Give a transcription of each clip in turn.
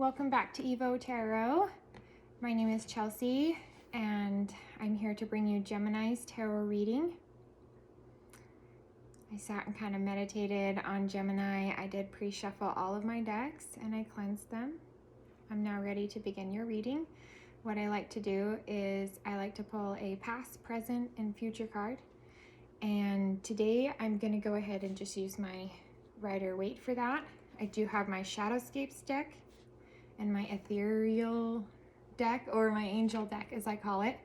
welcome back to Evo Tarot. My name is Chelsea and I'm here to bring you Gemini's tarot reading. I sat and kind of meditated on Gemini. I did pre-shuffle all of my decks and I cleansed them. I'm now ready to begin your reading. What I like to do is I like to pull a past, present, and future card. And today I'm going to go ahead and just use my Rider-Waite for that. I do have my Shadowscapes deck and my Ethereal deck, or my Angel deck as I call it,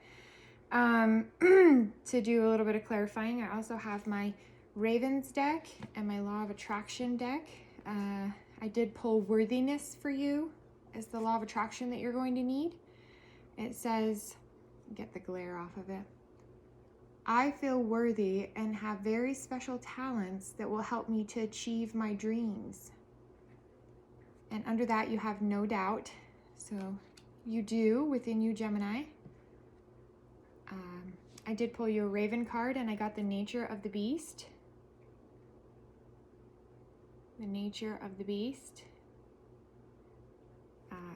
to do a little bit of clarifying. I also have my Ravens deck and my Law of Attraction deck. I did pull Worthiness for you as the Law of Attraction that you're going to need. It says, get the glare off of it, I feel worthy and have very special talents that will help me to achieve my dreams. And under that you have no doubt. So you do within you, Gemini. I did pull you a Raven card and I got the Nature of the Beast. The Nature of the Beast.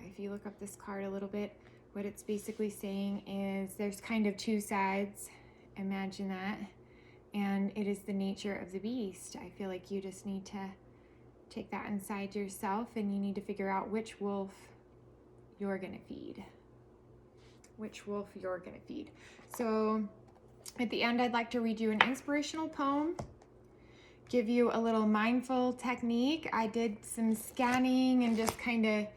If you look up this card a little bit, what it's basically saying is there's kind of two sides. Imagine that. And it is the nature of the beast. I feel like you just need to take that inside yourself and you need to figure out which wolf you're going to feed. Which wolf you're going to feed. So at the end, I'd like to read you an inspirational poem, give you a little mindful technique. I did some scanning and just kind of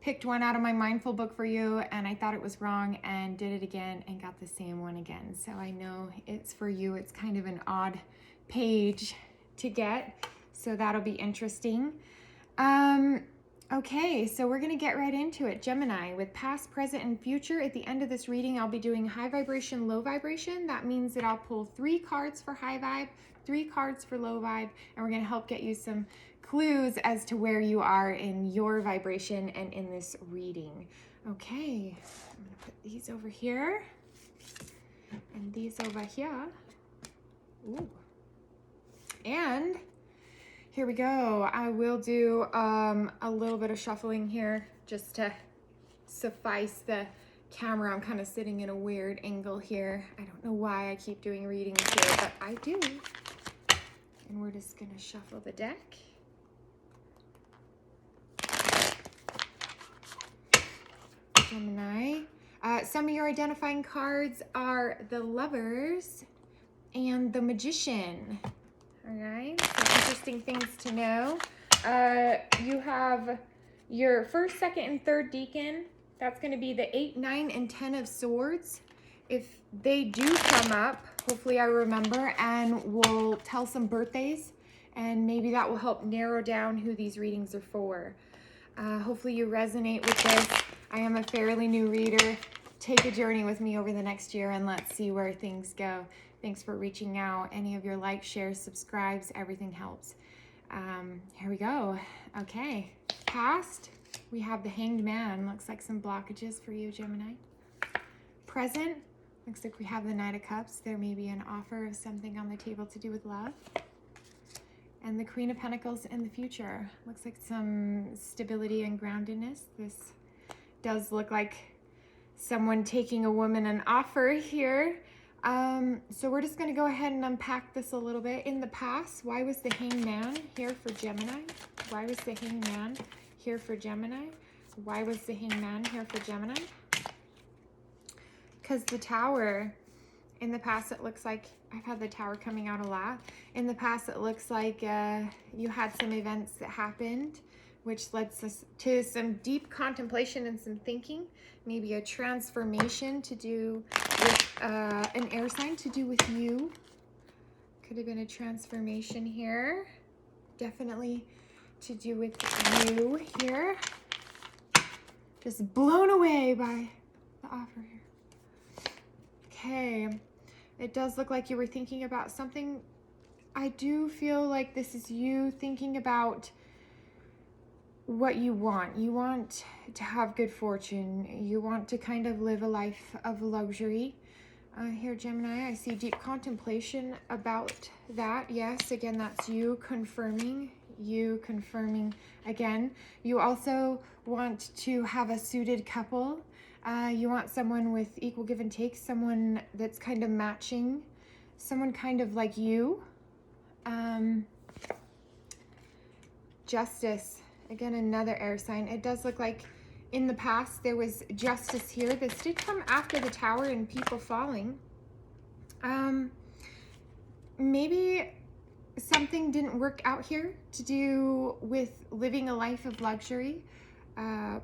picked one out of my mindful book for you, and I thought it was wrong and did it again and got the same one again. So I know it's for you. It's kind of an odd page to get, so that'll be interesting. Okay, so we're gonna get right into it. Gemini, with past, present, and future. At the end of this reading, I'll be doing high vibration, low vibration. That means that I'll pull 3 cards for high vibe, 3 cards for low vibe, and we're gonna help get you some clues as to where you are in your vibration and in this reading. Okay, I'm gonna put these over here and these over here. Ooh. And here we go. I will do a little bit of shuffling here just to suffice the camera. I'm kind of sitting in a weird angle here. I don't know why I keep doing readings here, but I do. And we're just gonna shuffle the deck. Gemini. Some of your identifying cards are the Lovers and the Magician. All right, so interesting things to know. You have your first, second, and third deacon. That's going to be the 8, 9, and 10 of Swords. If they do come up, hopefully I remember, and we'll tell some birthdays, and maybe that will help narrow down who these readings are for. Hopefully you resonate with this. I am a fairly new reader. Take a journey with me over the next year and let's see where things go. Thanks for reaching out. Any of your likes, shares, subscribes, everything helps. Here we go. Okay, past, we have the Hanged Man. Looks like some blockages for you, Gemini. Present, looks like we have the Knight of Cups. There may be an offer of something on the table to do with love. And the Queen of Pentacles in the future. Looks like some stability and groundedness. This does look like someone taking a woman an offer here. So we're just going to go ahead and unpack this a little bit. In the past, why was the Hanged Man here for Gemini? Why was the Hanged Man here for Gemini? Why was the Hanged Man here for Gemini? Because the Tower, in the past, it looks like, I've had the Tower coming out a lot. In the past, it looks like you had some events that happened, which led us to some deep contemplation and some thinking. Maybe a transformation to do with an air sign, to do with you. Could have been a transformation here. Definitely to do with you here. Just blown away by the offer here. Okay. It does look like you were thinking about something. I do feel like this is you thinking about what you want. You want to have good fortune. You want to kind of live a life of luxury. Here, Gemini, I see deep contemplation about that. Yes, again, that's you confirming you confirming again. You also want to have a suited couple. You want someone with equal give and take, someone that's kind of matching, someone kind of like you. Justice, again, another air sign. It does look like in the past there was justice here. This did come after the Tower and people falling. Maybe something didn't work out here to do with living a life of luxury.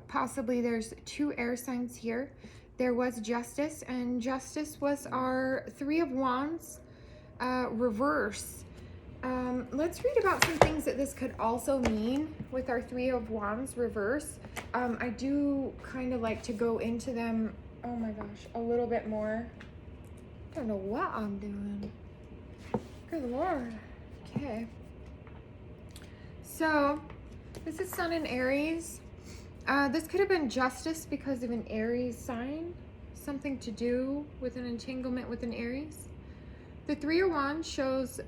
Possibly there's 2 air signs here. There was justice, and justice was our 3 of Wands reverse. Let's read about some things that this could also mean with our 3 of Wands reverse. I do kind of like to go into them, oh my gosh, a little bit more. I don't know what I'm doing. Good Lord. Okay. So, this is Sun in Aries. This could have been justice because of an Aries sign. Something to do with an entanglement with an Aries. The 3 of Wands shows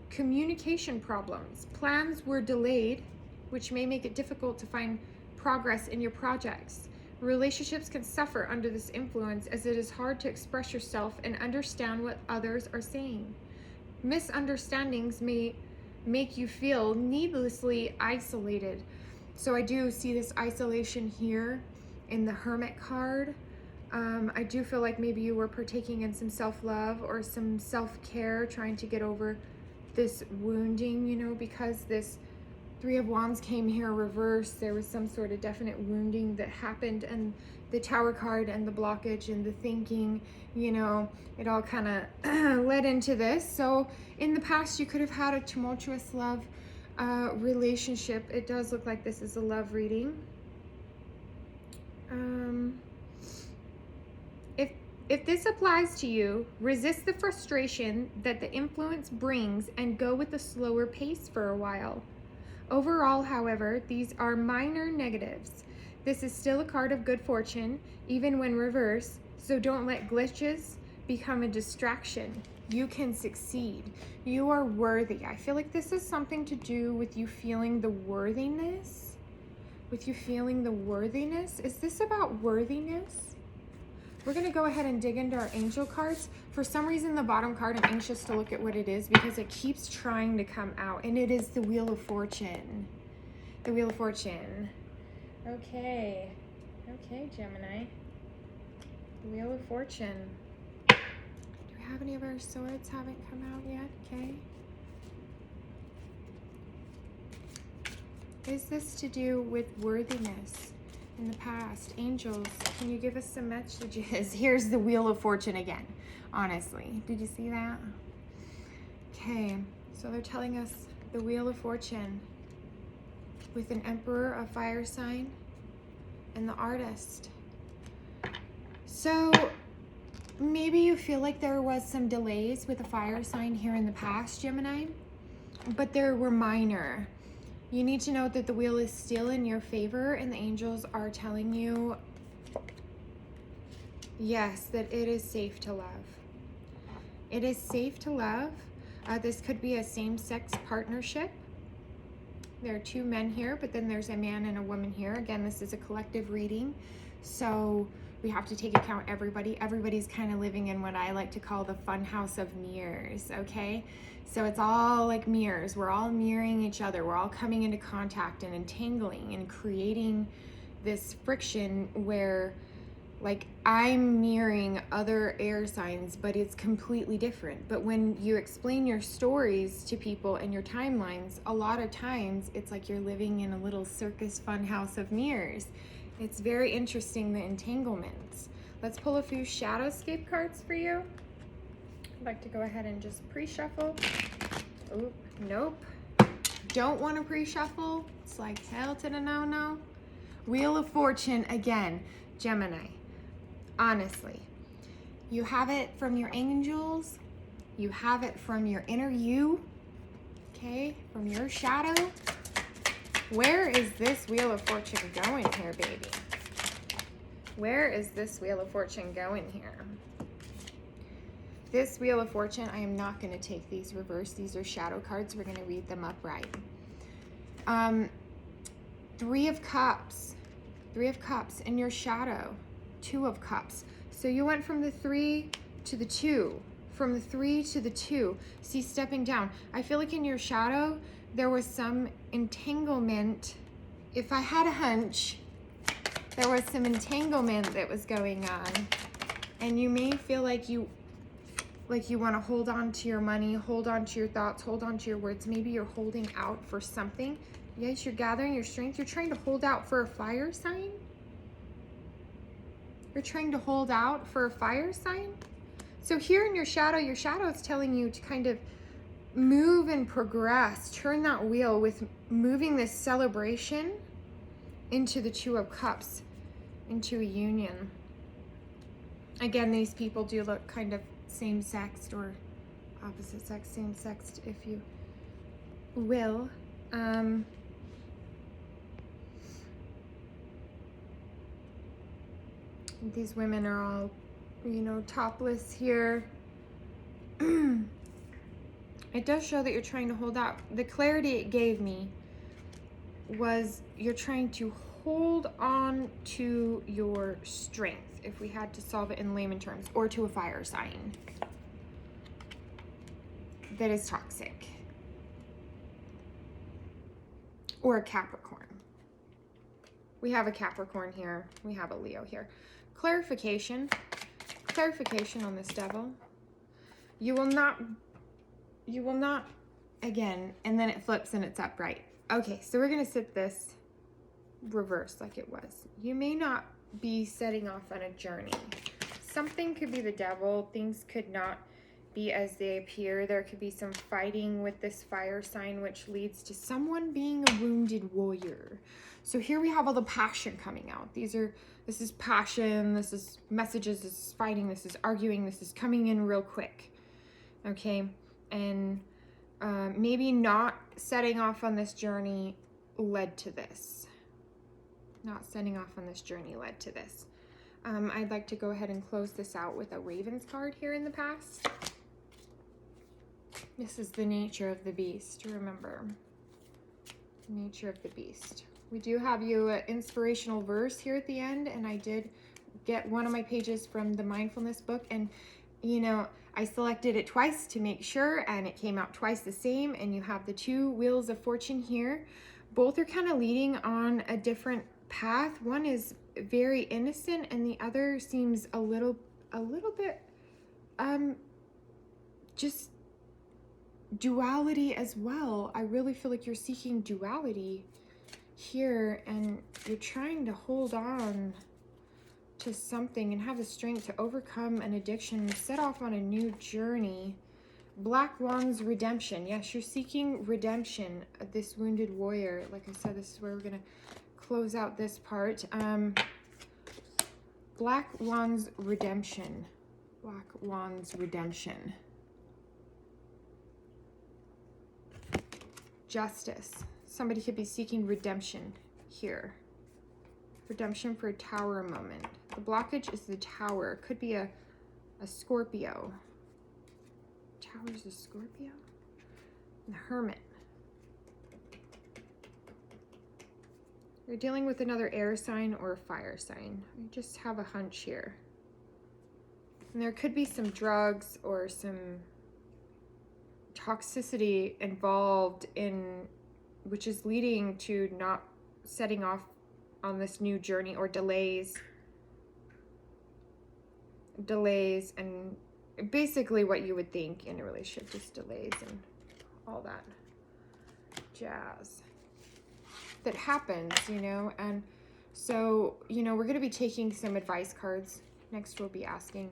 communication problems. Plans were delayed, which may make it difficult to find progress in your projects. Relationships can suffer under this influence as it is hard to express yourself and understand what others are saying. Misunderstandings may make you feel needlessly isolated. So I do see this isolation here in the Hermit card. I do feel like maybe you were partaking in some self-love or some self-care, trying to get over this wounding, you know, because this 3 of Wands came here reversed. There was some sort of definite wounding that happened, and the Tower card and the blockage and the thinking, you know, it all kind of led into this. So in the past, you could have had a tumultuous love relationship. It does look like this is a love reading. If this applies to you, resist the frustration that the influence brings and go with a slower pace for a while. Overall, however, these are minor negatives. This is still a card of good fortune, even when reversed, so don't let glitches become a distraction. You can succeed. You are worthy. I feel like this is something to do with you feeling the worthiness. With you feeling the worthiness. Is this about worthiness? We're going to go ahead and dig into our angel cards. For some reason, the bottom card, I'm anxious to look at what it is because it keeps trying to come out. And it is the Wheel of Fortune. The Wheel of Fortune. Okay. Okay, Gemini. The Wheel of Fortune. Do we have any of our swords haven't come out yet? Okay. Is this to do with worthiness? In the past, angels, can you give us some messages? Here's the Wheel of Fortune again, honestly. Did you see that? Okay, so they're telling us the Wheel of Fortune with an Emperor, a fire sign, and the Artist. So maybe you feel like there was some delays with a fire sign here in the past, Gemini, but there were minor. You need to note that the wheel is still in your favor, and the angels are telling you, yes, that it is safe to love. It is safe to love. This could be a same-sex partnership. There are 2 men here, but then there's a man and a woman here. Again, this is a collective reading, so we have to take account everybody. Everybody's kind of living in what I like to call the fun house of mirrors, okay? So it's all like mirrors. We're all mirroring each other. We're all coming into contact and entangling and creating this friction where, like, I'm mirroring other air signs, but it's completely different. But when you explain your stories to people and your timelines, a lot of times it's like you're living in a little circus fun house of mirrors. It's very interesting, the entanglements. Let's pull a few Shadowscape cards for you. I'd like to go ahead and just pre-shuffle. Oh, nope. Don't want to pre-shuffle. It's like hell to the no-no. Wheel of Fortune again, Gemini. Honestly, you have it from your angels. You have it from your inner you. Okay, from your shadow. Where is this Wheel of Fortune going here, baby? Where is this Wheel of Fortune going here? This Wheel of Fortune, I am not going to take these reverse. These are shadow cards. We're going to read them upright. Three of Cups. Three of Cups in your shadow. Two of Cups. So you went from the 3 to the 2. From the 3 to the 2. See, stepping down. I feel like in your shadow, there was some entanglement. If I had a hunch, there was some entanglement that was going on. And you may feel like you want to hold on to your money, hold on to your thoughts, hold on to your words. Maybe you're holding out for something. Yes, you're gathering your strength. You're trying to hold out for a fire sign. You're trying to hold out for a fire sign. So here in your shadow is telling you to kind of move and progress. Turn that wheel with moving this celebration into the Two of Cups, into a union. Again, these people do look kind of same-sexed or opposite sex, same-sexed, if you will. These women are all, you know, topless here. It does show that you're trying to hold out. The clarity it gave me was you're trying to hold on to your strength, if we had to solve it in layman terms, or to a fire sign that is toxic, or a Capricorn. We have a Capricorn here. We have a Leo here. Clarification on this devil. You will not, again, and then it flips and it's upright. Okay, so we're gonna sit this reverse like it was. You may not be setting off on a journey. Something could be the devil. Things could not be as they appear. There could be some fighting with this fire sign, which leads to someone being a wounded warrior. So here we have all the passion coming out. This is passion, this is messages, this is fighting, this is arguing, this is coming in real quick. Okay, and maybe not setting off on this journey led to this. Not setting off on this journey led to this. I'd like to go ahead and close this out with a Ravens card here in the past. This is the nature of the beast, remember. Nature of the beast. We do have you an inspirational verse here at the end, and I did get one of my pages from the mindfulness book, and you know, I selected it twice to make sure, and it came out twice the same, and you have the two wheels of fortune here. Both are kind of leading on a different path. One is very innocent, and the other seems a little bit just duality as well. I really feel like you're seeking duality here, and you're trying to hold on to something and have the strength to overcome an addiction, set off on a new journey. Black Wands redemption. Yes, you're seeking redemption. This wounded warrior. Like I said, this is where we're gonna close out this part. Black Wands redemption. Black Wands redemption. Justice. Somebody could be seeking redemption here. Redemption for a Tower moment. The blockage is the Tower. It could be a Scorpio. Tower's a Scorpio? The Hermit. You're dealing with another air sign or a fire sign. I just have a hunch here. And there could be some drugs or some toxicity involved in, which is leading to not setting off on this new journey, or delays, and basically what you would think in a relationship, just delays and all that jazz that happens, you know. And so, you know, we're going to be taking some advice cards. Next, we'll be asking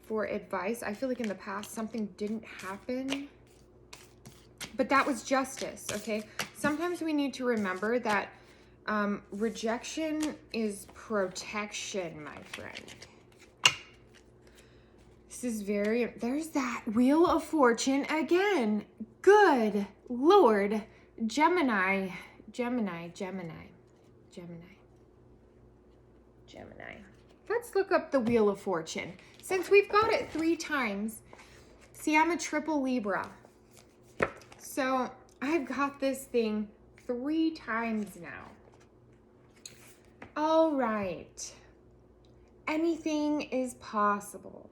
for advice. I feel like in the past something didn't happen, but that was justice. Okay, sometimes we need to remember that rejection is protection, my friend. This is there's that Wheel of Fortune again. Good Lord. Gemini. Let's look up the Wheel of Fortune. Since we've got it 3 times, see, I'm a triple Libra. So I've got this thing 3 times now. All right. Anything is possible.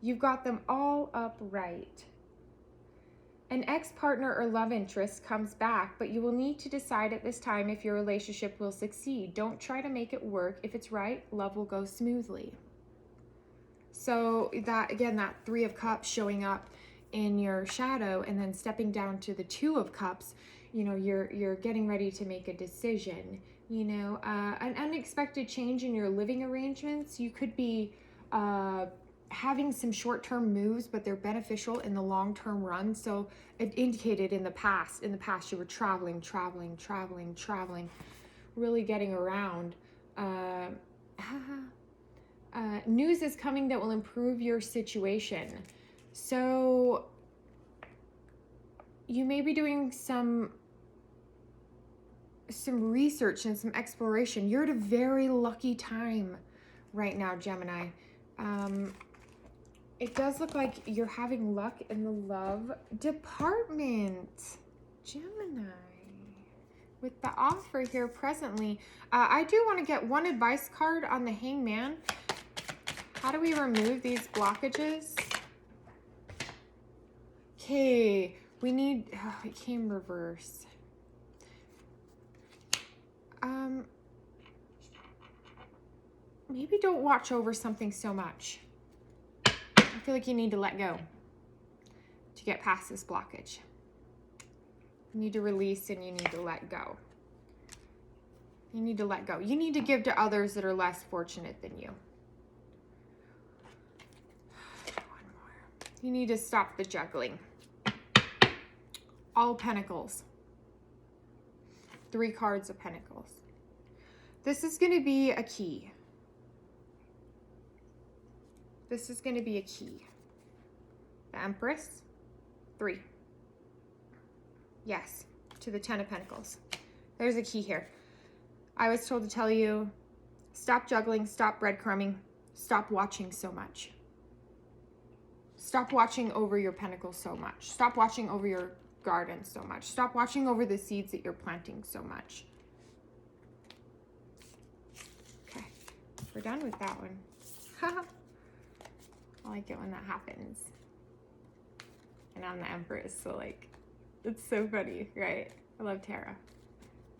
You've got them all upright. An ex-partner or love interest comes back, but you will need to decide at this time if your relationship will succeed. Don't try to make it work. If it's right, love will go smoothly. So that, again, that 3 of Cups showing up in your shadow and then stepping down to the 2 of Cups, you know, you're getting ready to make a decision. You know, an unexpected change in your living arrangements. You could be having some short-term moves, but they're beneficial in the long-term run. So it indicated in the past you were traveling, really getting around. News is coming that will improve your situation. So you may be doing some research and some exploration. You're at a very lucky time right now, Gemini. It does look like you're having luck in the love department, Gemini. With the offer here presently, I do want to get one advice card on the Hangman. How do we remove these blockages? Okay, we need, it came reverse. Maybe don't watch over something so much. I feel like you need to let go to get past this blockage. You need to release and you need to let go. You need to let go. You need to give to others that are less fortunate than you. One more. You need to stop the juggling. All Pentacles. 3 cards of Pentacles. This is going to be a key. This is going to be a key. The Empress. 3. Yes, to the 10 of Pentacles. There's a key here. I was told to tell you, stop juggling, stop breadcrumbing, stop watching so much. Stop watching over your pentacles so much. Stop watching over your garden so much. Stop watching over the seeds that you're planting so much. Okay, we're done with that one. I like it when that happens. And I'm the Empress, so like, it's so funny, right? I love tarot.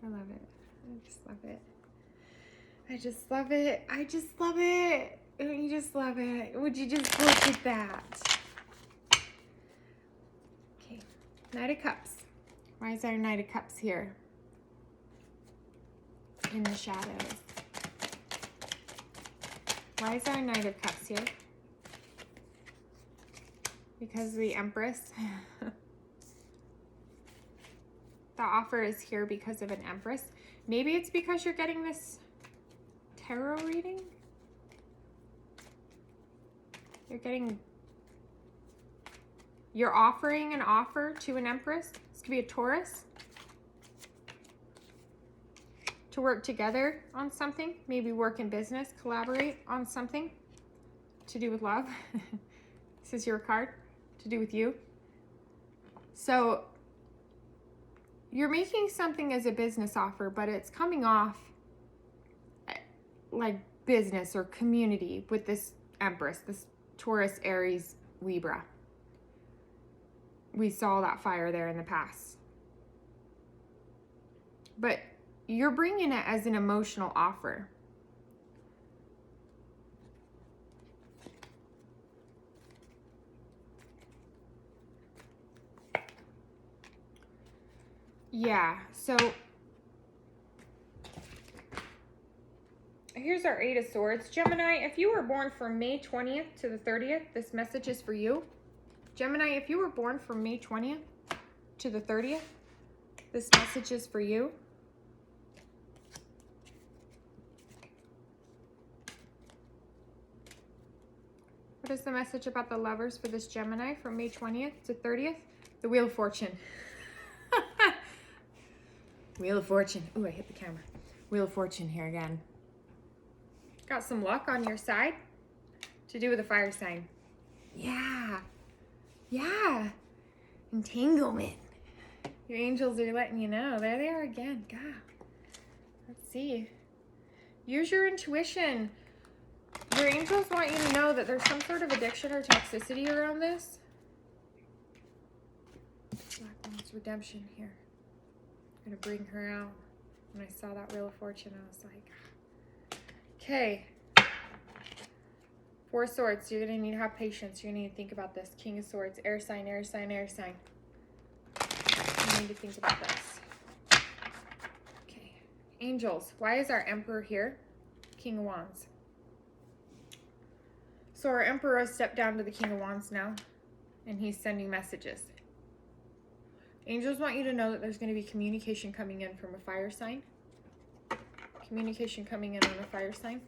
I love it. I just love it. I just love it. I just love it. Don't you just love it? Would you just look at that? Okay, Knight of Cups. Why is our Knight of Cups here? In the shadows. Why is our Knight of Cups here? Because of the Empress. The offer is here because of an Empress. Maybe it's because you're getting this tarot reading. You're offering an offer to an Empress. This could be a Taurus. To work together on something. Maybe work in business, collaborate on something to do with love. This is your card, to do with you. So you're making something as a business offer, but it's coming off like business or community with this Empress, this Taurus, Aries, Libra. We saw that fire there in the past. But you're bringing it as an emotional offer. Yeah, so here's our 8 of Swords. Gemini, if you were born from May 20th to the 30th, this message is for you. Gemini, if you were born from May 20th to the 30th, this message is for you. What is the message about the lovers for this Gemini from May 20th to 30th? The Wheel of Fortune. Wheel of Fortune. Ooh, I hit the camera. Wheel of Fortune here again. Got some luck on your side to do with a fire sign. Yeah. Yeah. Entanglement. Your angels are letting you know. There they are again. God. Let's see. Use your intuition. Your angels want you to know that there's some sort of addiction or toxicity around this. Black Moon's redemption here. I'm going to bring her out. When I saw that Wheel of Fortune, I was like, okay. 4 Swords. You're going to need to have patience. You're going to need to think about this. King of Swords. Air sign, air sign, air sign. You need to think about this. Okay. Angels. Why is our Emperor here? King of Wands. So our Emperor has stepped down to the King of Wands now. And he's sending messages. Angels want you to know that there's going to be communication coming in from a fire sign. Communication coming in on a fire sign.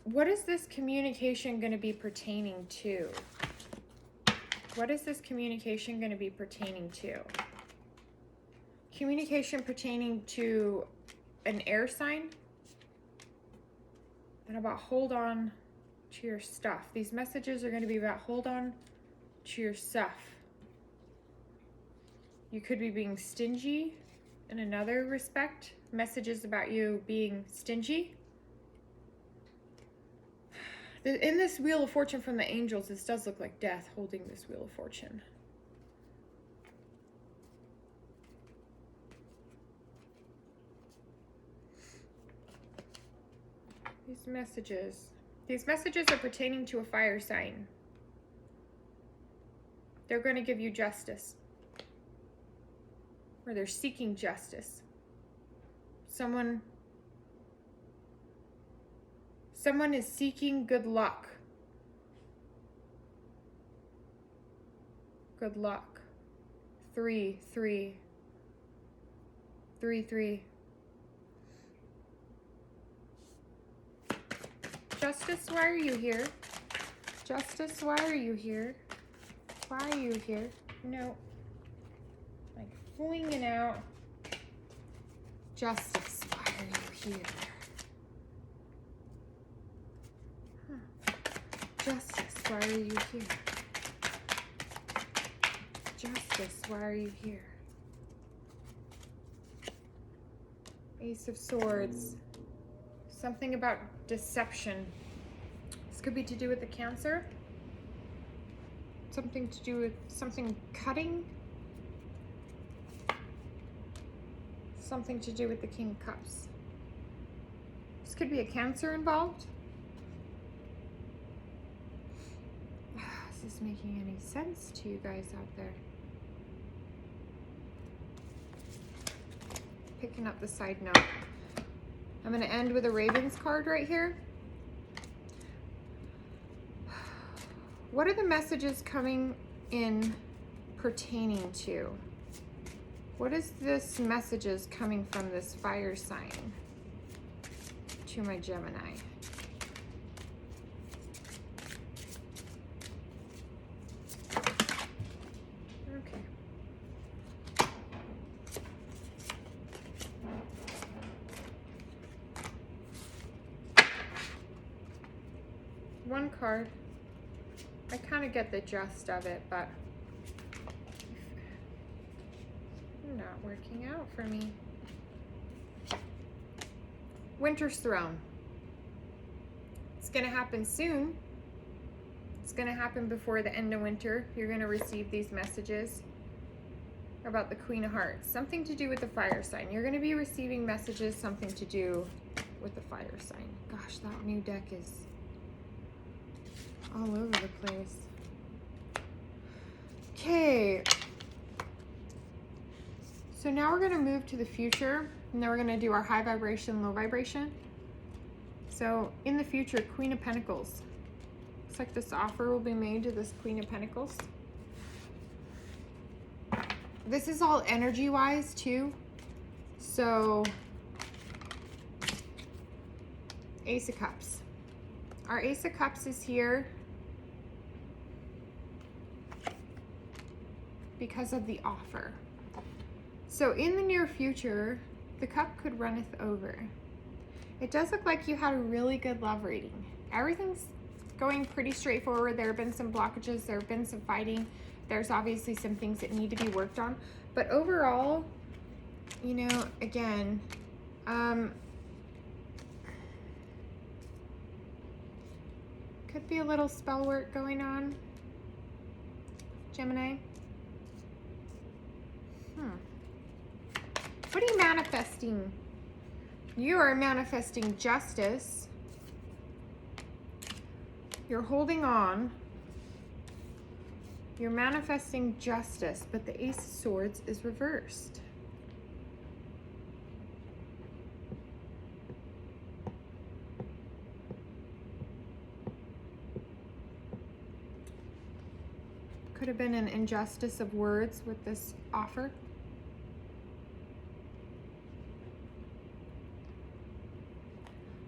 What is this communication going to be pertaining to? What is this communication going to be pertaining to? Communication pertaining to an air sign. And about hold on to your stuff. These messages are going to be about hold on to your stuff. You could be being stingy in another respect. Messages about you being stingy. In this Wheel of Fortune from the angels, this does look like death holding this Wheel of Fortune. These messages are pertaining to a fire sign. They're going to give you justice. Or they're seeking justice. Someone is seeking good luck. Good luck. 3, 3. 3, 3. Justice, why are you here? Justice, why are you here? Why are you here? No. Like flinging out. Justice, why are you here? Huh. Justice, why are you here? Justice, why are you here? Ace of Swords. Something about deception. This could be to do with the Cancer. Something to do with something cutting. Something to do with the King of Cups. This could be a Cancer involved. Is this making any sense to you guys out there? Picking up the side note. I'm going to end with a Ravens card right here. What are the messages coming in pertaining to? What is this messages coming from this fire sign to my Gemini? Okay. One card. I kind of get the gist of it, but not working out for me. Winter's Throne. It's going to happen soon. It's going to happen before the end of winter. You're going to receive these messages about the Queen of Hearts. Something to do with the fire sign. You're going to be receiving messages, something to do with the fire sign. Gosh, that new deck is all over the place. Okay. So now we're going to move to the future. And then we're going to do our high vibration, low vibration. So in the future, Queen of Pentacles. Looks like this offer will be made to this Queen of Pentacles. This is all energy-wise too. So Ace of Cups. Our Ace of Cups is here because of the offer. So in the near future, the cup could runneth over. It does look like you had a really good love reading. Everything's going pretty straightforward. There have been some blockages. There have been some fighting. There's obviously some things that need to be worked on, but overall, you know, again, could be a little spell work going on, Gemini. What are you manifesting? You are manifesting justice. You're holding on. You're manifesting justice, but the Ace of Swords is reversed. Could have been an injustice of words with this offer.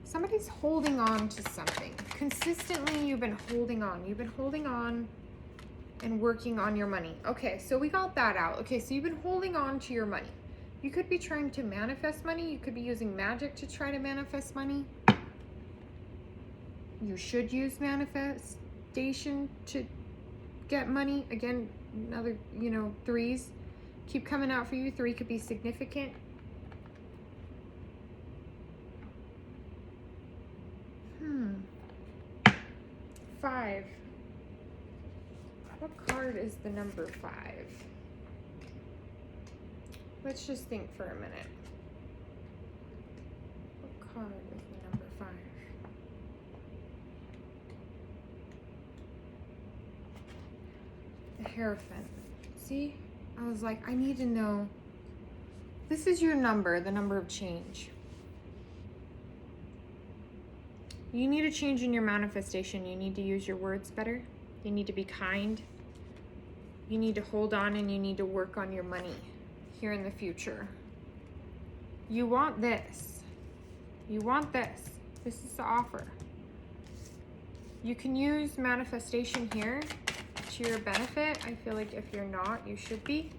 Somebody's holding on to something. Consistently, you've been holding on. You've been holding on and working on your money. Okay, so we got that out. Okay, so you've been holding on to your money. You could be trying to manifest money. You could be using magic to try to manifest money. You should use manifestation to get money. Again, another, you know, threes keep coming out for you. 3 could be significant. Five. What card is the number 5? Let's just think for a minute. What card is the number 5? The Hierophant. See? I was like, I need to know. This is your number, the number of change. You need a change in your manifestation. You need to use your words better. You need to be kind. You need to hold on, and you need to work on your money here in the future. You want this. You want this. This is the offer. You can use manifestation here to your benefit. I feel like if you're not, you should be.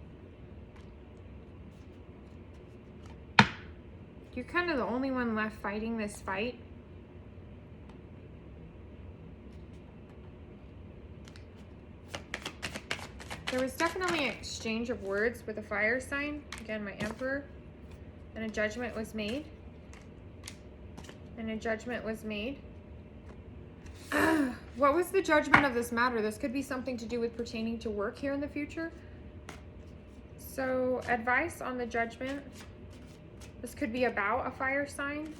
You're kind of the only one left fighting this fight. There was definitely an exchange of words with a fire sign. Again, my Emperor. And a judgment was made. And a judgment was made. What was the judgment of this matter? This could be something to do with pertaining to work here in the future. So, advice on the judgment. This could be about a fire sign.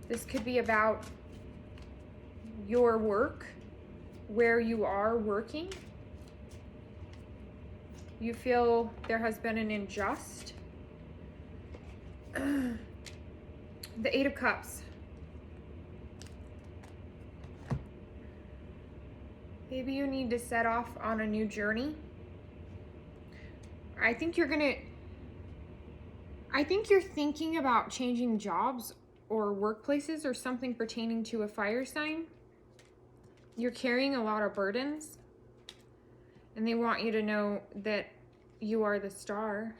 This could be about your work. Where you are working, you feel there has been an injustice. The 8 of Cups. Maybe you need to set off on a new journey. I think you're thinking about changing jobs or workplaces or something pertaining to a fire sign. You're carrying a lot of burdens, and they want you to know that you are the star.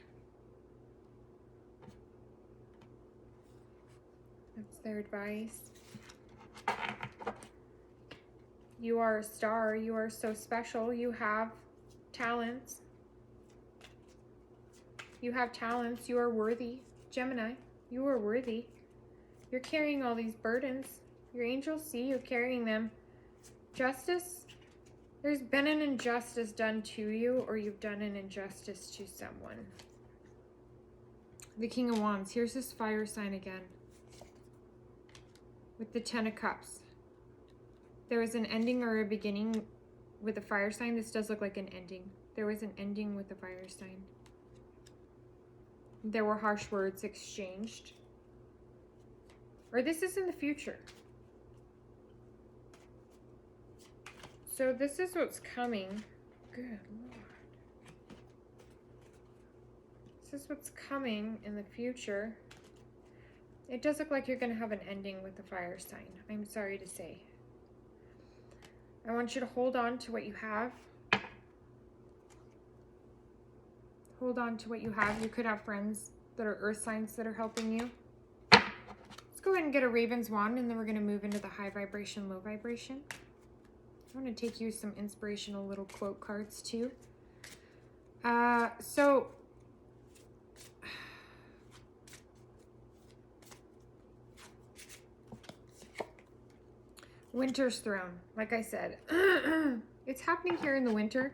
That's their advice. You are a star. You are so special. You have talents. You have talents. You are worthy. Gemini, you are worthy. You're carrying all these burdens. Your angels see you carrying them. Justice, there's been an injustice done to you, or you've done an injustice to someone. The King of Wands. Here's this fire sign again. With the 10 of Cups. There was an ending or a beginning with a fire sign. This does look like an ending. There was an ending with the fire sign. There were harsh words exchanged. Or this is in the future. So this is what's coming. Good Lord. This is what's coming in the future. It does look like you're going to have an ending with the fire sign. I'm sorry to say. I want you to hold on to what you have. Hold on to what you have. You could have friends that are earth signs that are helping you. Let's go ahead and get a Raven's Wand, and then we're going to move into the high vibration, low vibration. I want to take you some inspirational little quote cards too. So Winter's Throne, like I said, it's happening here in the winter.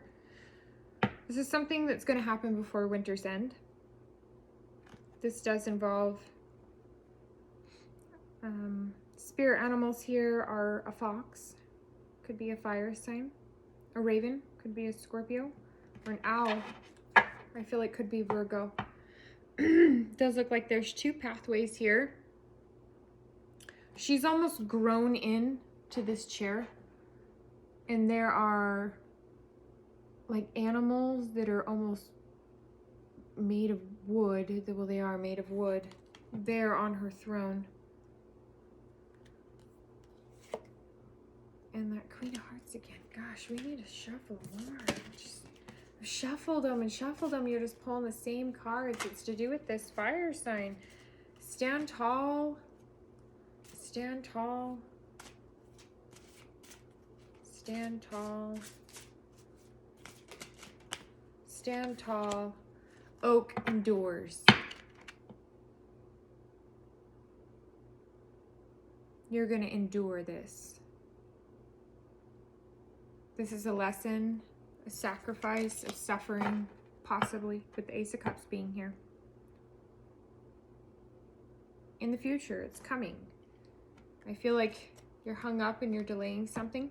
This is something that's going to happen before winter's end. This does involve spirit animals here are a fox, could be a fire sign, a raven, could be a Scorpio, or an owl. I feel like could be Virgo. Does look like there's two pathways here. She's almost grown in to this chair, and there are like animals that are almost made of wood. Well, they are made of wood. They're on her throne. And that Queen of Hearts again. Gosh, we need to shuffle more. I've shuffled them and shuffled them. You're just pulling the same cards. It's to do with this fire sign. Stand tall. Stand tall. Stand tall. Stand tall. Oak endures. You're going to endure this. This is a lesson, a sacrifice, a suffering, possibly, with the Ace of Cups being here. In the future, it's coming. I feel like you're hung up and you're delaying something.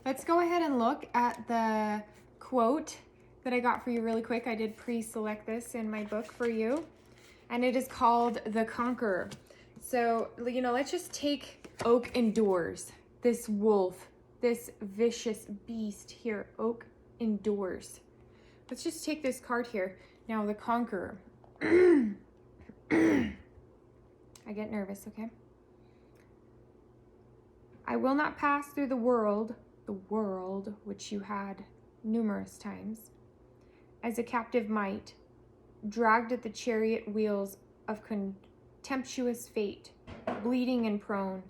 Let's go ahead and look at the quote that I got for you really quick. I did pre-select this in my book for you, and it is called The Conqueror. So, you know, let's just take Oak endures. This wolf, this vicious beast here, Oak endures. Let's just take this card here. Now, the Conqueror. I get nervous, okay? I will not pass through the world which you had numerous times, as a captive might, dragged at the chariot wheels of contemptuous fate, bleeding and prone,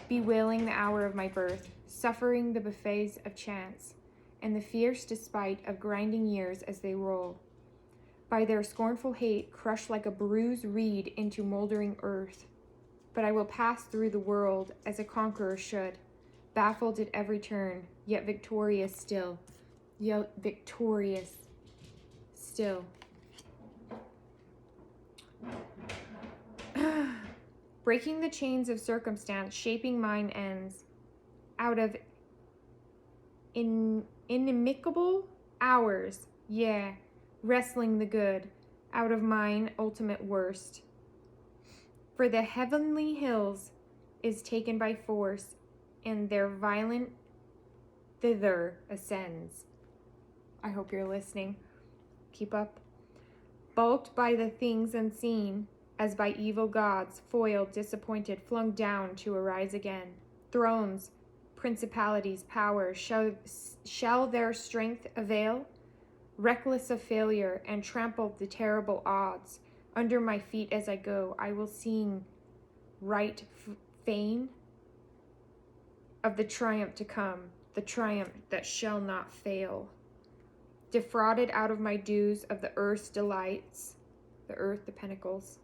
bewailing the hour of my birth, suffering the buffets of chance, and the fierce despite of grinding years as they roll. By their scornful hate, crushed like a bruised reed into moldering earth. But I will pass through the world as a conqueror should, baffled at every turn, yet victorious still. Yet victorious still. Breaking the chains of circumstance, shaping mine ends, out of inimical hours, wrestling the good, out of mine ultimate worst. For the heavenly hills is taken by force, and their violent thither ascends. I hope you're listening. Keep up. Bulked by the things unseen, as by evil gods, foiled, disappointed, flung down to arise again. Thrones, principalities, powers, shall their strength avail? Reckless of failure, and trampled the terrible odds. Under my feet as I go, I will sing right fain of the triumph to come, the triumph that shall not fail. Defrauded out of my dues of the earth's delights, the earth, the pinnacles.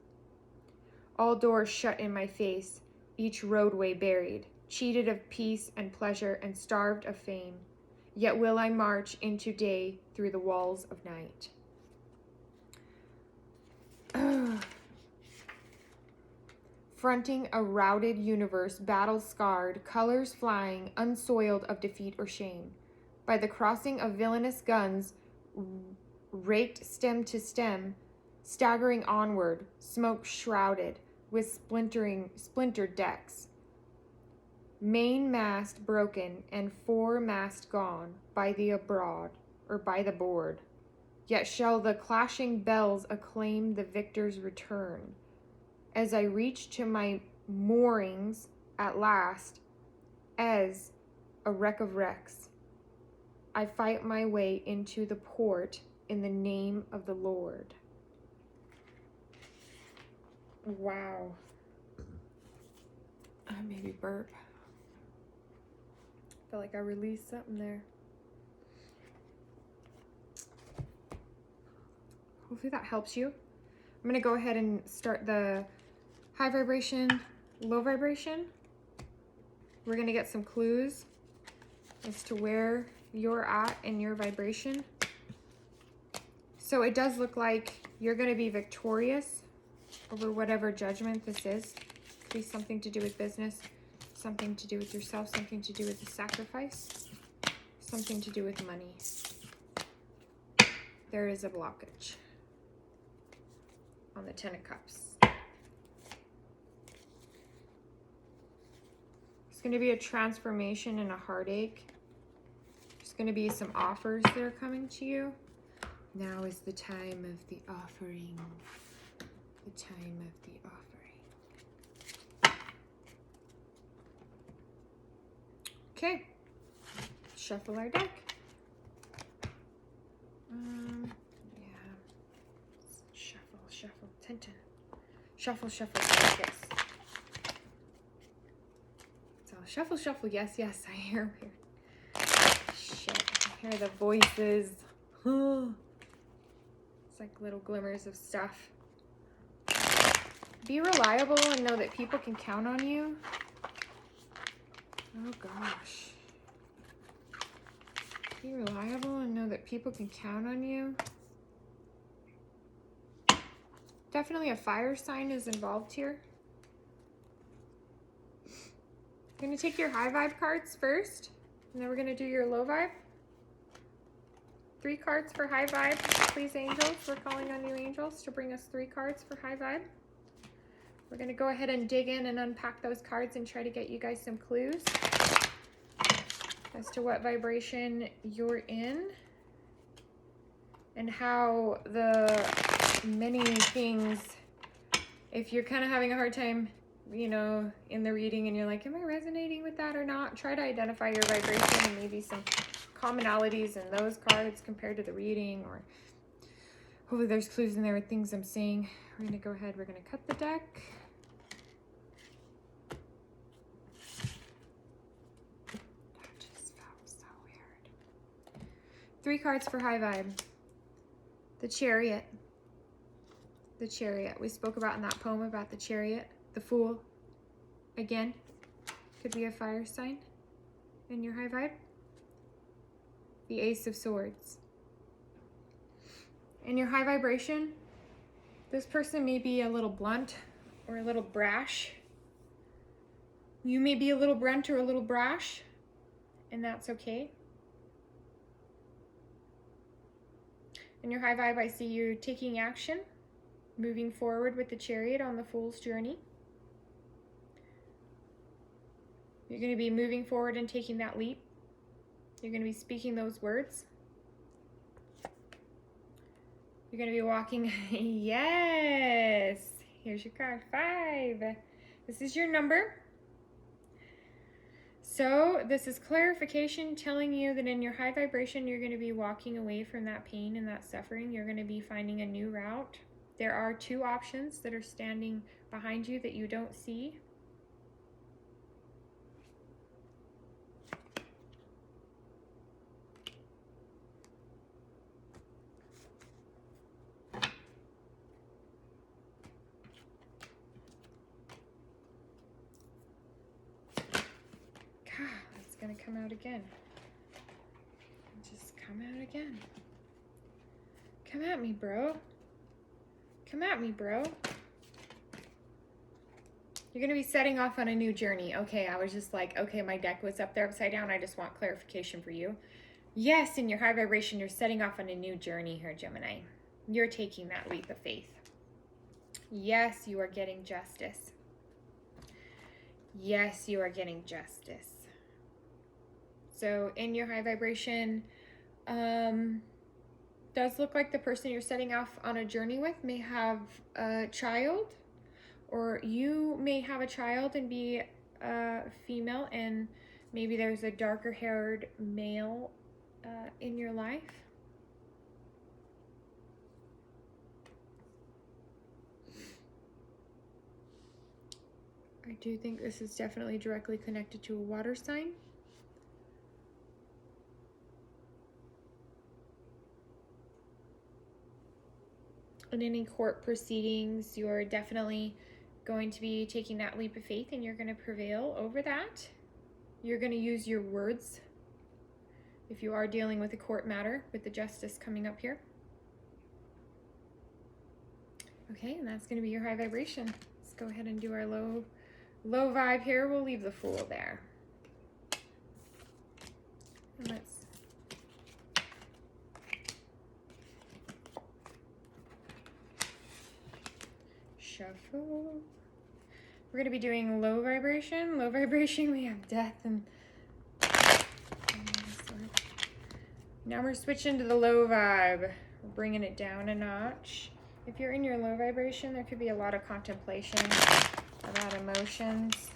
All doors shut in my face, each roadway buried, cheated of peace and pleasure and starved of fame. Yet will I march into day through the walls of night. Fronting a routed universe, battle-scarred, colors flying, unsoiled of defeat or shame. By the crossing of villainous guns, raked stem to stem, staggering onward, smoke shrouded, with splintered decks. Main mast broken and foremast gone by the abroad, or by the board. Yet shall the clashing bells acclaim the victor's return. As I reach to my moorings at last, as a wreck of wrecks, I fight my way into the port in the name of the Lord. Wow. Maybe burp. Felt like I released something there. Hopefully that helps you. I'm gonna go ahead and start the high vibration, low vibration. We're gonna get some clues as to where you're at in your vibration. So it does look like you're gonna be victorious over whatever judgment this is. Could be something to do with business, something to do with yourself, something to do with the sacrifice, something to do with money. There is a blockage on the 10 of Cups. It's going to be a transformation and a heartache. There's going to be some offers that are coming to you. Now is the time of the offering. The time of the offering. Okay. Shuffle our deck. Shuffle, Tintin. Shuffle, yes. So shuffle, yes, I hear weird. Shit, I hear the voices. It's like little glimmers of stuff. Be reliable and know that people can count on you. Oh gosh. Be reliable and know that people can count on you. Definitely a fire sign is involved here. I'm going to take your high vibe cards first, and then we're going to do your low vibe. 3 cards for high vibe, please, angels. We're calling on you, angels, to bring us 3 cards for high vibe. We're going to go ahead and dig in and unpack those cards and try to get you guys some clues as to what vibration you're in and how the many things, if you're kind of having a hard time, you know, in the reading and you're like, am I resonating with that or not? Try to identify your vibration and maybe some commonalities in those cards compared to the reading, or hopefully there's clues in there with things I'm saying. We're going to go ahead, we're going to cut the deck. That just felt so weird. 3 cards for high vibe. The Chariot. The Chariot. We spoke about in that poem about the Chariot. The Fool. Again, could be a fire sign in your high vibe. The Ace of Swords. In your high vibration, this person may be a little blunt or a little brash. You may be a little blunt or a little brash, and that's okay. In your high vibe, I see you taking action, moving forward with the Chariot on the Fool's journey. You're going to be moving forward and taking that leap. You're going to be speaking those words. You're going to be walking. Yes. Here's your card. 5. This is your number. So this is clarification telling you that in your high vibration, you're going to be walking away from that pain and that suffering. You're going to be finding a new route. There are 2 options that are standing behind you that you don't see. God, it's going to come out again. Just come out again. Come at me, bro. Come at me, bro. You're going to be setting off on a new journey. Okay, I was just like, okay, my deck was up there upside down. I just want clarification for you. Yes, in your high vibration, you're setting off on a new journey here, Gemini. You're taking that leap of faith. Yes, you are getting justice. Yes, you are getting justice. So in your high vibration, does look like the person you're setting off on a journey with may have a child, or you may have a child and be a female, and maybe there's a darker haired male in your life. I do think this is definitely directly connected to a water sign. in any court proceedings, you're definitely going to be taking that leap of faith and you're going to prevail over that. You're going to use your words if you are dealing with a court matter with the justice coming up here. Okay, and that's going to be your high vibration. Let's go ahead and do our low vibe here. We'll leave the Fool there. And let's shuffle. We're going to be doing low vibration. Low vibration, we have death and now we're switching to the low vibe. We're bringing it down a notch. If you're in your low vibration, there could be a lot of contemplation, a lot of emotions.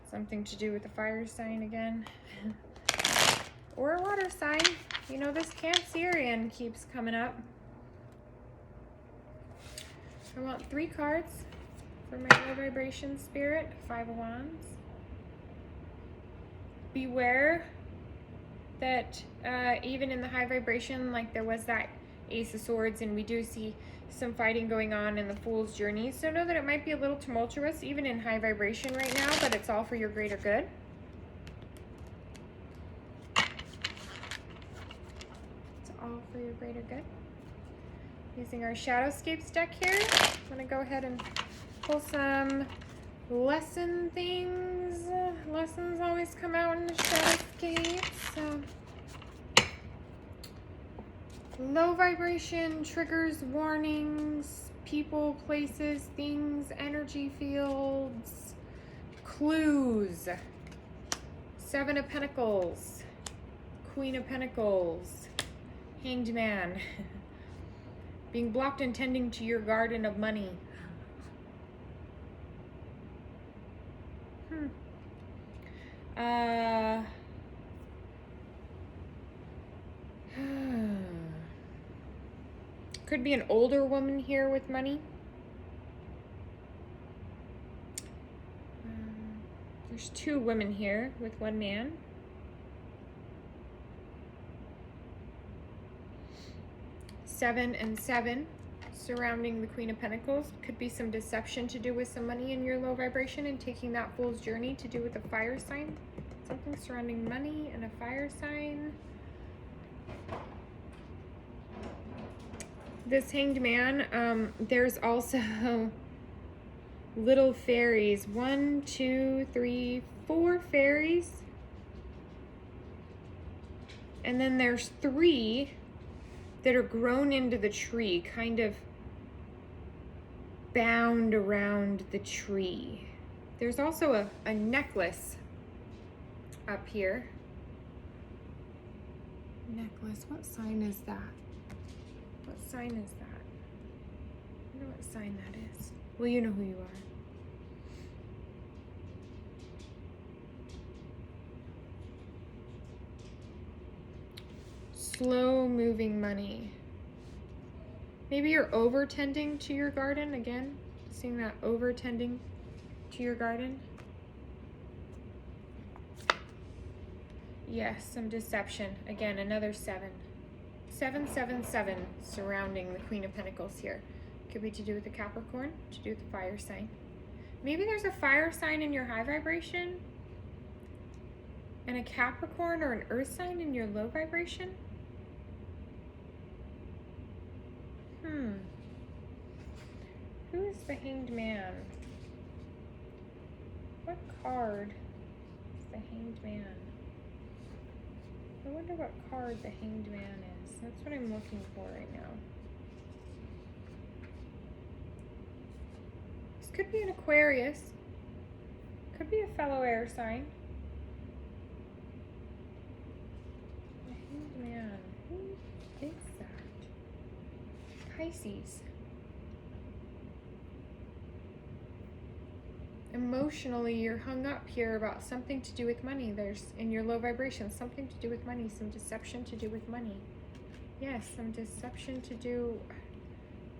Something to do with the fire sign again. Or a water sign. You know, this Cancerian keeps coming up. I want 3 cards for my low vibration spirit. 5 of Wands. Beware that even in the high vibration, like there was that Ace of Swords, and we do see some fighting going on in the Fool's journey. So know that it might be a little tumultuous even in high vibration right now, but it's all for your greater good. It's all for your greater good. Using our Shadowscapes deck here, I'm going to go ahead and pull some lesson things. Lessons always come out in the Shadowscapes. So, low vibration triggers, warnings, people, places, things, energy fields, clues. 7 of Pentacles, Queen of Pentacles, Hanged Man. Being blocked and tending to your garden of money. Could be an older woman here with money. There's 2 women here with 1 man. Seven and 7 surrounding the Queen of Pentacles. Could be some deception to do with some money in your low vibration and taking that Fool's journey to do with a fire sign. Something surrounding money and a fire sign. This Hanged Man, there's also little fairies. 1, 2, 3, 4 fairies. And then there's 3 that are grown into the tree, kind of bound around the tree. There's also a necklace up here. Necklace, what sign is that? What sign is that? I wonder what sign that is. Well, you know who you are. Slow moving money. Maybe you're over tending to your garden again. Seeing that over tending to your garden. Yes, some deception. Again, another 7. 7, 7, 7 surrounding the Queen of Pentacles here. Could be to do with the Capricorn, to do with the fire sign. Maybe there's a fire sign in your high vibration and a Capricorn or an earth sign in your low vibration. Who is the Hanged Man? What card is the Hanged Man? I wonder what card the Hanged Man is. That's what I'm looking for right now. This could be an Aquarius. Could be a fellow air sign. The Hanged Man. Who is that? Pisces. Emotionally, you're hung up here about something to do with money. There's, in your low vibration, something to do with money, some deception to do with money. Yes, some deception to do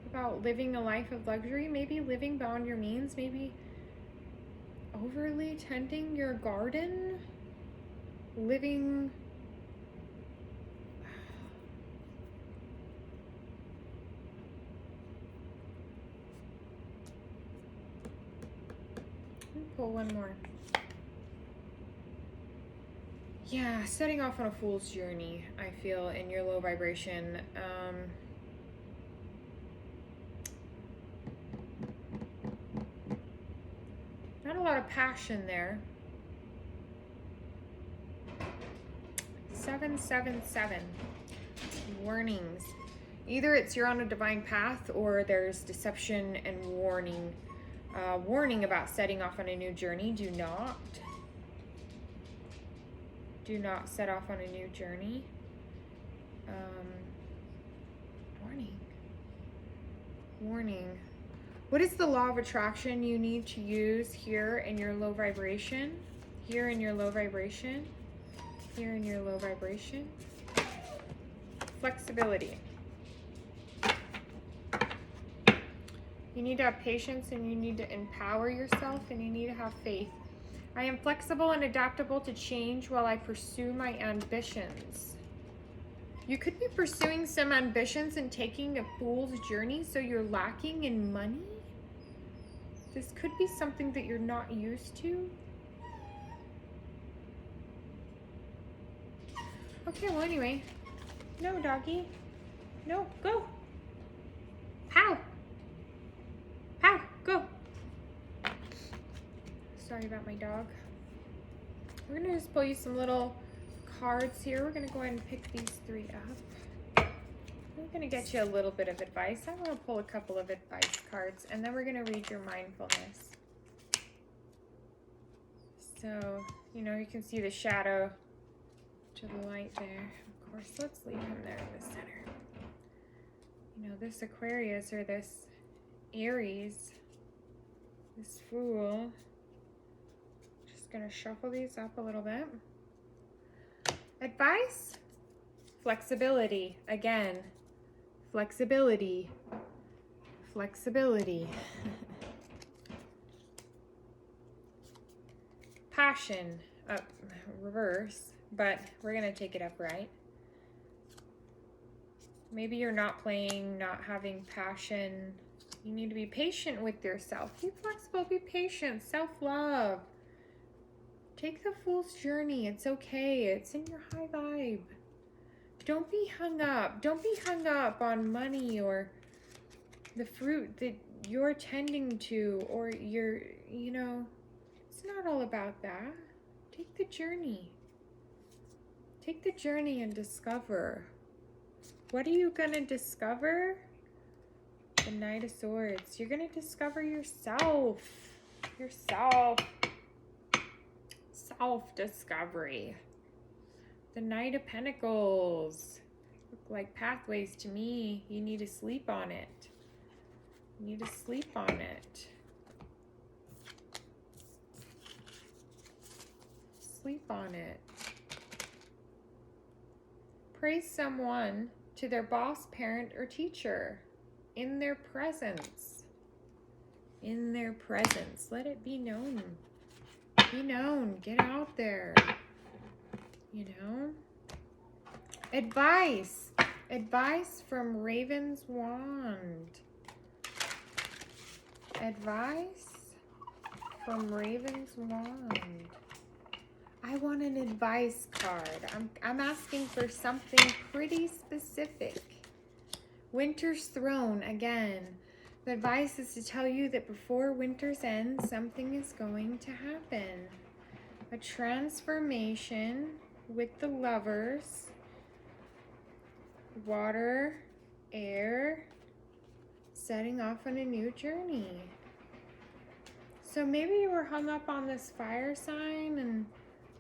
about living a life of luxury, maybe living beyond your means, maybe overly tending your garden, living pull one more. Yeah, setting off on a fool's journey, I feel, in your low vibration. Not a lot of passion there. 777. Warnings. Either it's you're on a divine path or there's deception and warning. Warning about setting off on a new journey. Do not set off on a new journey. Warning. What is the law of attraction you need to use here in your low vibration? Here in your low vibration. Here in your low vibration. Flexibility. You need to have patience and you need to empower yourself and you need to have faith. I am flexible and adaptable to change while I pursue my ambitions. You could be pursuing some ambitions and taking a fool's journey, so you're lacking in money. This could be something that you're not used to. Okay, well anyway. No, doggy. No, go. Pow. Pow, go. Sorry about my dog. We're gonna just pull you some little cards here. We're gonna go ahead and pick these 3 up. We're gonna get you a little bit of advice. I'm gonna pull a couple of advice cards and then we're gonna read your mindfulness. So, you know, you can see the shadow to the light there. Of course, let's leave him there in the center. You know, this Aquarius or this Aries, this Fool. Just gonna shuffle these up a little bit. Advice? Flexibility. Again, flexibility. Flexibility. Passion. Reverse, but we're gonna take it upright. Maybe you're not playing, not having passion. You need to be patient with yourself. Be flexible, be patient, self-love. Take the fool's journey. It's okay. It's in your high vibe. Don't be hung up. Don't be hung up on money or the fruit that you're tending to, or you're, you know, it's not all about that. Take the journey. Take the journey and discover. What are you gonna discover? The Knight of Swords. You're gonna discover yourself. Yourself. Self-discovery. The Knight of Pentacles. Look like pathways to me. You need to sleep on it. You need to sleep on it. Sleep on it. Praise someone to their boss, parent, or teacher in their presence. In their presence. Let it be known. Be known. Get out there. You know? Advice. Advice from Raven's Wand. Advice from Raven's Wand. I want an advice card. I'm asking for something pretty specific. Winter's Throne, again. The advice is to tell you that before winter's end, something is going to happen. A transformation with the Lovers. Water, air, setting off on a new journey. So maybe you were hung up on this fire sign and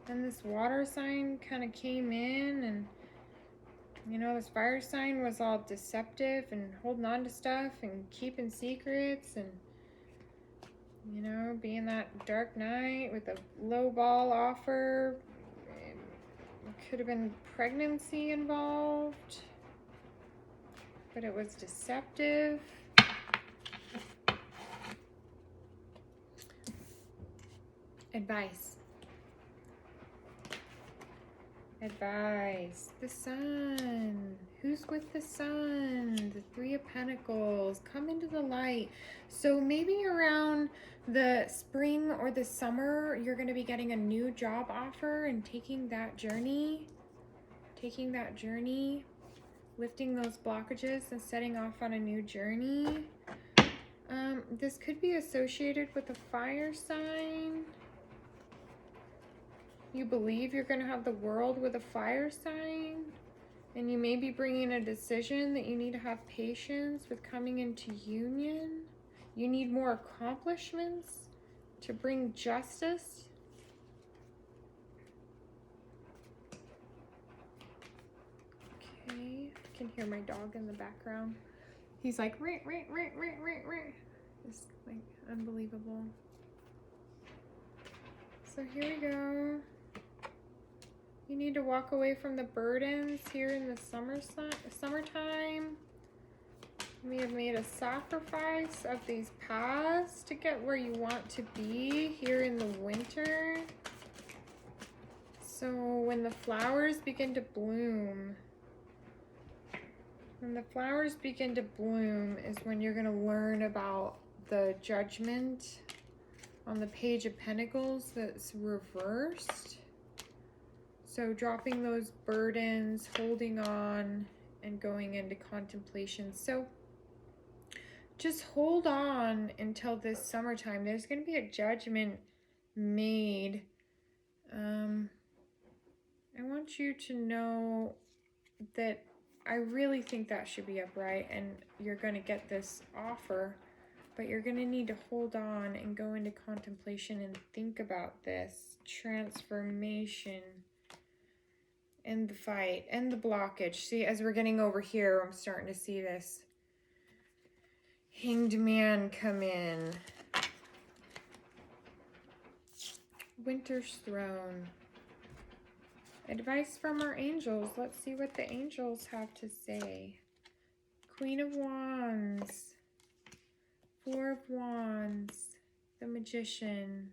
this water sign kind of came in, and you know, this fire sign was all deceptive and holding on to stuff and keeping secrets and, you know, being that dark night with a low ball offer. It could have been pregnancy involved, but it was deceptive. Advice. Advice. The Sun. Who's with the Sun? The Three of Pentacles. Come into the light. So maybe around the spring or the summer, you're going to be getting a new job offer and taking that journey. Lifting those blockages and setting off on a new journey. This could be associated with a fire sign. You believe you're going to have the world with a fire sign, and you may be bringing a decision that you need to have patience with coming into union. You need more accomplishments to bring justice. Okay, I can hear my dog in the background. He's like, rah, rah, rah, rah, rah, rah. It's like unbelievable. So here we go. You need to walk away from the burdens here in the summertime. You may have made a sacrifice of these paths to get where you want to be here in the winter. So when the flowers begin to bloom, is when you're going to learn about the Judgment on the Page of Pentacles that's reversed. So dropping those burdens, holding on, and going into contemplation. So just hold on until this summertime. There's going to be a judgment made. I want you to know that I really think that should be upright, and you're going to get this offer, but you're going to need to hold on and go into contemplation and think about this transformation and the fight and the blockage. See, as we're getting over here, I'm starting to see this Hanged Man come in. Winter's Throne. Advice from our angels. Let's see what the angels have to say. Queen of Wands. Four of Wands. The Magician.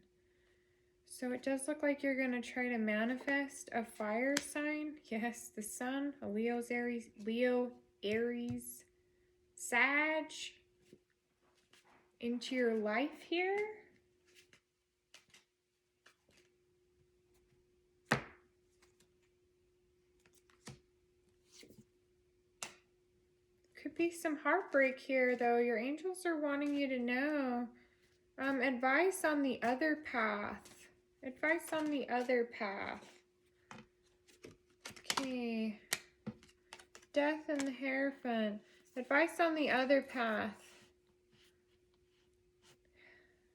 So it does look like you're going to try to manifest a fire sign. Yes, the Sun, a Leo, Aries, Sag into your life here. Could be some heartbreak here, though. Your angels are wanting you to know. Advice on the other path. Advice on the other path. Okay. Death and the Hierophant. Advice on the other path.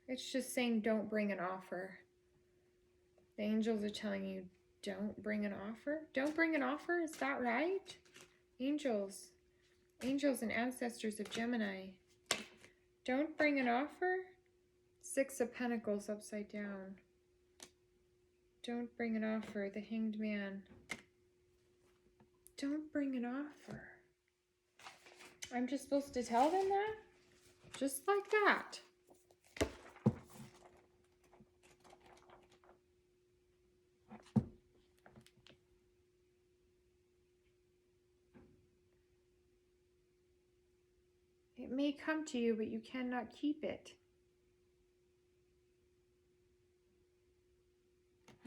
It's just saying don't bring an offer. The angels are telling you don't bring an offer. Don't bring an offer? Is that right? Angels. Angels and ancestors of Gemini. Don't bring an offer? Six of Pentacles upside down. Don't bring an offer. The Hanged Man. Don't bring an offer. I'm just supposed to tell them that? Just like that. It may come to you, but you cannot keep it.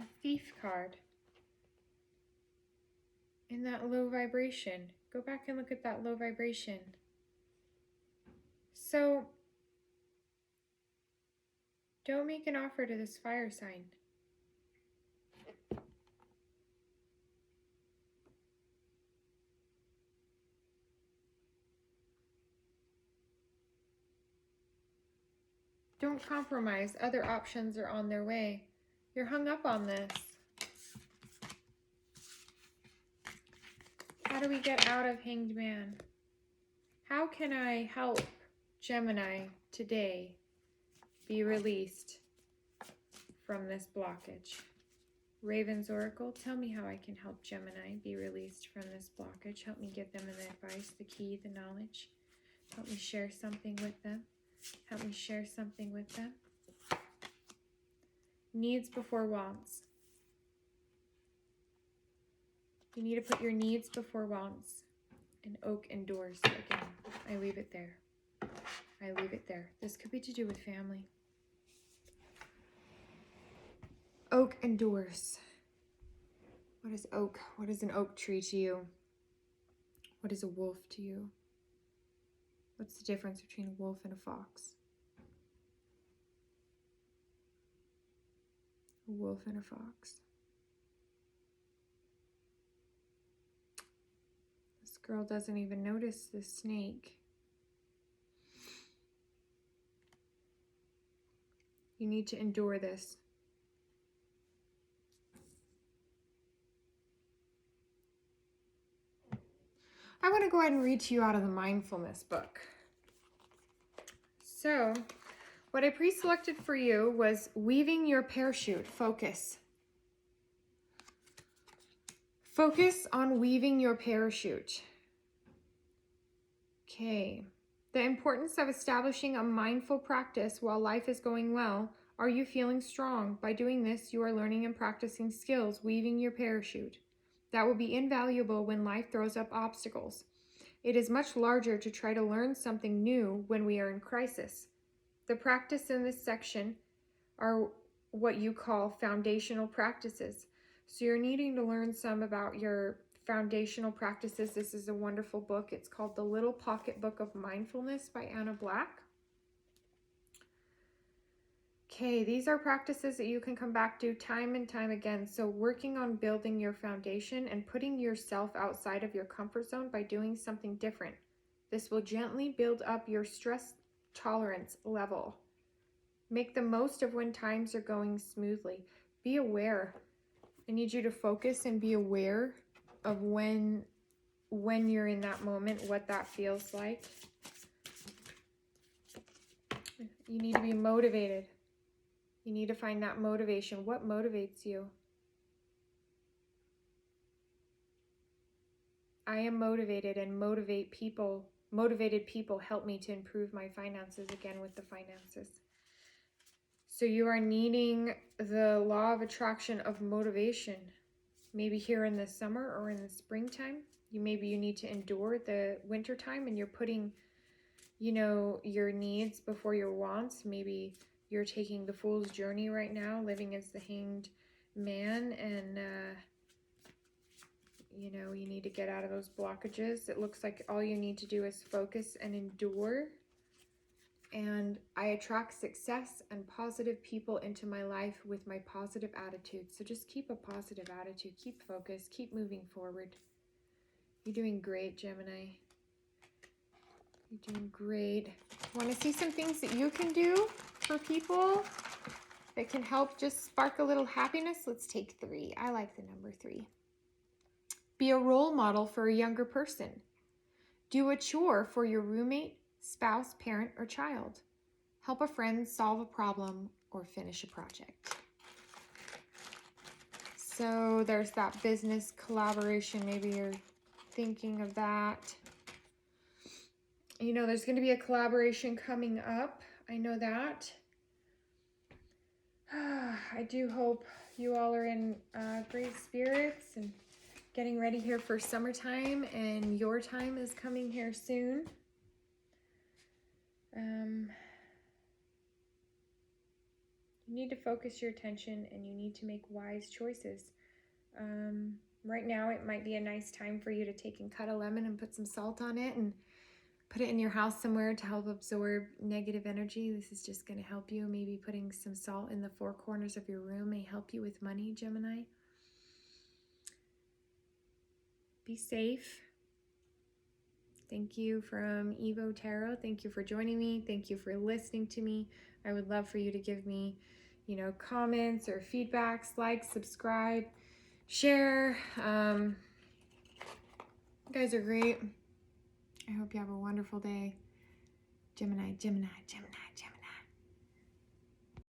A Thief card. In that low vibration. Go back and look at that low vibration. So, don't make an offer to this fire sign. Don't compromise. Other options are on their way. You're hung up on this. How do we get out of Hanged Man? How can I help Gemini today be released from this blockage? Raven's Oracle, tell me how I can help Gemini be released from this blockage. Help me give them an advice, the key, the knowledge. Help me share something with them. Help me share something with them. Needs before wants. You need to put your needs before wants. And oak endures. Again, I leave it there. I leave it there. This could be to do with family. Oak endures. What is oak? What is an oak tree to you? What is a wolf to you? What's the difference between a wolf and a fox? A wolf and a fox. This girl doesn't even notice the snake. You need to endure this. I want to go ahead and read to you out of the mindfulness book. So, what I pre-selected for you was weaving your parachute. Focus. Focus on weaving your parachute. Okay. The importance of establishing a mindful practice while life is going well. Are you feeling strong? By doing this, you are learning and practicing skills, weaving your parachute. That will be invaluable when life throws up obstacles. It is much larger to try to learn something new when we are in crisis. The practice in this section are what you call foundational practices. So you're needing to learn some about your foundational practices. This is a wonderful book. It's called The Little Pocket Book of Mindfulness by Anna Black. Okay, these are practices that you can come back to time and time again. So working on building your foundation and putting yourself outside of your comfort zone by doing something different. This will gently build up your stress tolerance level. Make the most of when times are going smoothly. Be aware. I need you to focus and be aware of when you're in that moment, what that feels like. You need to be motivated. You need to find that motivation. What motivates you? I am motivated, and motivated people help me to improve my finances. Again, with the finances. So you are needing the law of attraction of motivation. Maybe here in the summer or in the springtime. Maybe you need to endure the winter time and you're putting, your needs before your wants. Maybe you're taking the fool's journey right now, living as the hanged man, and you need to get out of those blockages. It looks like all you need to do is focus and endure. And I attract success and positive people into my life with my positive attitude. So just keep a positive attitude. Keep focused. Keep moving forward. You're doing great, Gemini. You're doing great. Want to see some things that you can do for people that can help just spark a little happiness? Let's take 3. I like the number 3. Be a role model for a younger person. Do a chore for your roommate, spouse, parent, or child. Help a friend solve a problem or finish a project. So there's that business collaboration. Maybe you're thinking of that. There's going to be a collaboration coming up. I know that. I do hope you all are in great spirits and getting ready here for summertime, and your time is coming here soon. You need to focus your attention and you need to make wise choices. Right now, it might be a nice time for you to take and cut a lemon and put some salt on it and put it in your house somewhere to help absorb negative energy. This is just going to help you. Maybe putting some salt in the 4 corners of your room may help you with money, Gemini. Be safe. Thank you from Evo Tarot. Thank you for joining me. Thank you for listening to me. I would love for you to give me, comments or feedbacks, like, subscribe, share. You guys are great. I hope you have a wonderful day. Gemini, Gemini, Gemini, Gemini.